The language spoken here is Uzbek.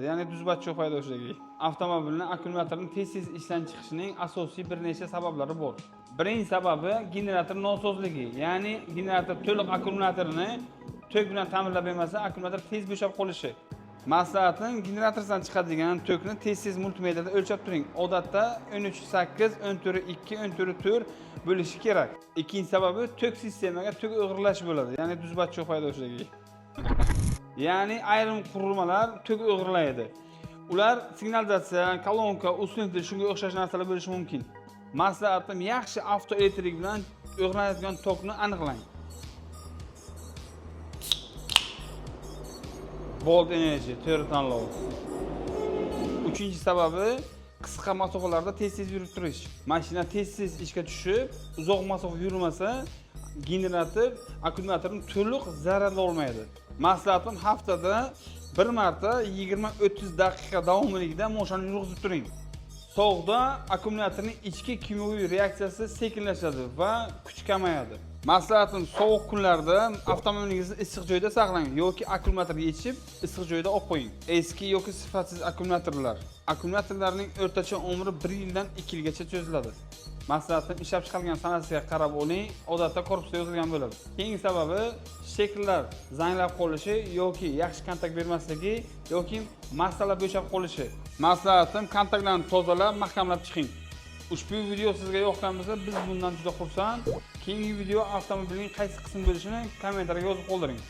ya'ni duzbatchoq haydovchiligi. Avtomobilning akkumulyatorining tez-tez ishdan chiqishining asosiy bir nechta sabablari bor. Birinchi sababi generator nosozligi, ya'ni generator to'liq akkumulyatorni tok bilan ta'minlab bermasa, akkumulyator tez bo'shab qolishi. Maslahatim, generatordan chiqadigan tokni tez-tez multimediada o'lchab turing. Odatda 13.8, 14.2, 14.4 bo'lishi kerak. Ikkinchi sababi tok sistemaga tok o'g'irlash bo'ladi, ya'ni duzbatchoq haydovchiligi. Ya'ni ayrim qurilmalar tok o'g'irlaydi. Ular signalizatsiya, kolonka, ustunlikda shunga o'xshash narsalar bo'lishi mumkin. Maslahatim, yaxshi avto elektrik bilan o'g'irlanadigan tokni aniqlang. Volt Energy to'g'ri tanlov. Uchinchi sababi qisqa masofalarda tez-tez yurib turish. Mashina tez-tez ishga tushib, uzoq masofa yurmasa, generator akkumulyatorni to'liq zararla olmaydi. Maslahatim, haftada bir marta 20-30 daqiqa davomiyligida mashinani yurg'izib turing. Sovuqda akkumulyatorning ichki kimyoviy reaksiyasi sekinlashadi va kuch kamayadi. Maslahatim, sovuq kunlarda avtomobilingizni issiq joyda saqlang yoki akkumulyatorga yechib, issiq joyda olib qo'ying. Eski yoki sifatsiz akkumulyatorlar. Akkumulyatorlarning o'rtacha umri 1 yildan 2 yilgacha cho'ziladi. Maslahatim, ishlab chiqarilgan sanasiga qarab oling, odatda korpusda yozilgan bo'ladi. Keyingi sababi shekllar zanglab qolishi yoki yaxshi kontakt bermasligi yoki massalar bo'shab qolishi. Maslahatim, kontaktlarni tozalab, mahkamlab chiqing. Ushbu video sizga yoqqan bo'lsa, biz bundan juda xursand. Keyingi video avtomobilning qaysi qismi bo'lishini kommentariyga yozib qoldiring.